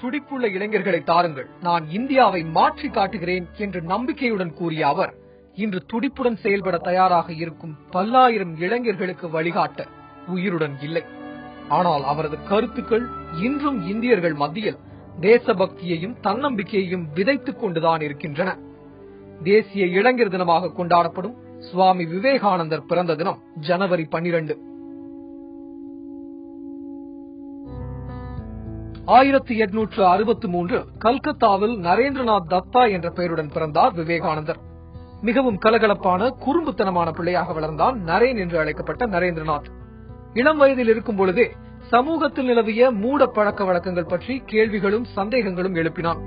துடிப்புள்ள இளைஞர்களை தாருங்கள், நான் இந்தியாவை மாற்றி காட்டுகிறேன் என்று நம்பிக்கையுடன் கூறிய அவர் இன்று துடிப்புடன் செயல்பட தயாராக இருக்கும் பல்லாயிரம் இளைஞர்களுக்கு வழிகாட்ட உயிருடன் இல்லை. ஆனால் அவரது கருத்துக்கள் இன்றும் இந்தியர்கள் மத்தியில் தேசபக்தியையும் தன்னம்பிக்கையையும் விதைத்துக் கொண்டுதான் இருக்கின்றன. தேசிய இளைஞர் தினமாக கொண்டாடப்படும் சுவாமி விவேகானந்தர் பிறந்த தினம் ஜனவரி 12. 1863 கல்கத்தாவில் நரேந்திரநாத் தத்தா என்ற பெயருடன் பிறந்தார் விவேகானந்தர். மிகவும் கலகலப்பான குறும்புத்தனமான பிள்ளையாக வளர்ந்தான் நரேன் என்று அழைக்கப்பட்ட நரேந்திரநாத். இளம் வயதில் இருக்கும் பொழுதே சமூகத்தில் நிலவிய மூட பழக்க வழக்கங்கள் பற்றி கேள்விகளும் சந்தேகங்களும் எழுப்பினான்.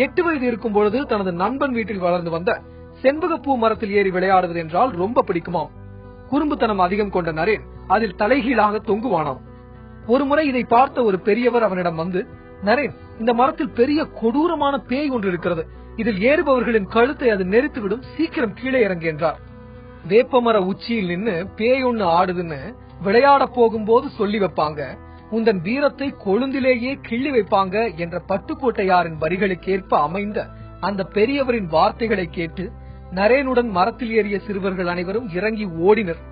8 வயது இருக்கும் பொழுது தனது நண்பன் வீட்டில் வளர்ந்து வந்த செண்பகப்பூ மரத்தில் ஏறி விளையாடுவது என்றால் ரொம்ப பிடிக்குமாம். குறும்புத்தனம் அதிகம் கொண்ட நரேன் அதில் தலைகீழாக தொங்குவானாம். ஒருமுறை இதை பார்த்த ஒரு பெரியவர் அவனிடம் வந்து, நரேன், இந்த மரத்தில் பெரிய கொடூரமான பேய் ஒன்று இருக்கிறது, இதில் ஏறுபவர்களின் கழுத்தை அது நெரித்துவிடும், சீக்கிரம் கீழே இறங்கு என்றார். வேப்பமர உச்சியில் நின்னு பேய் ஒண்ணு ஆடுதுன்னு விளையாட போகும்போது சொல்லி வைப்பாங்க, உந்தன் வீரத்தை கொழுந்திலேயே கிள்ளி வைப்பாங்க என்ற பட்டுக்கோட்டையாரின் வரிகளுக்கேற்ப அமைந்த அந்த பெரியவரின் வார்த்தைகளை கேட்டு நரேனுடன் மரத்தில் ஏறிய சிறுவர்கள் அனைவரும் இறங்கி ஓடினர்.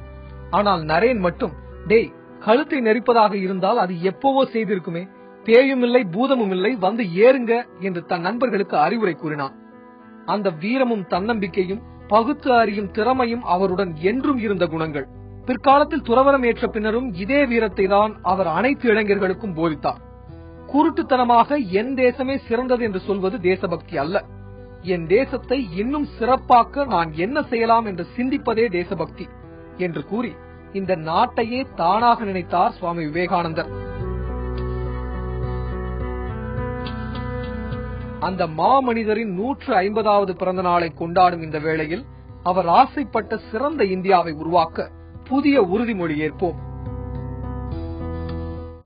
ஆனால் நரேன் மட்டும், டேய், கழுத்தை நெரிப்பதாக இருந்தால் அது எப்பவோ செய்திருக்குமே, பேயும் இல்லை பூதமும் இல்லை, வந்து ஏறுங்க என்று தன் நண்பர்களுக்கு அறிவுரை கூறினான். அந்த வீரமும் தன்னம்பிக்கையும் பகுத்து அறியும் திறமையும் அவருடன் என்றும் இருந்த குணங்கள். பிற்காலத்தில் துறவரம் ஏற்ற பின்னரும் இதே வீரத்தை தான் அவர் அனைத்து இளைஞர்களுக்கும் போதித்தார். குருட்டுத்தனமாக என் தேசமே சிறந்தது என்று சொல்வது தேசபக்தி அல்ல, என் தேசத்தை இன்னும் சிறப்பாக்க நான் என்ன செய்யலாம் என்று சிந்திப்பதே தேசபக்தி என்று கூறி இந்த நாட்டையே தானாக நினைத்தார் சுவாமி விவேகானந்தர். அந்த மாமனிதரின் 150வது பிறந்த நாளை கொண்டாடும் இந்த வேளையில் அவர் ஆசைப்பட்ட சிறந்த இந்தியாவை உருவாக்க புதிய உறுதிமொழி ஏற்போம்.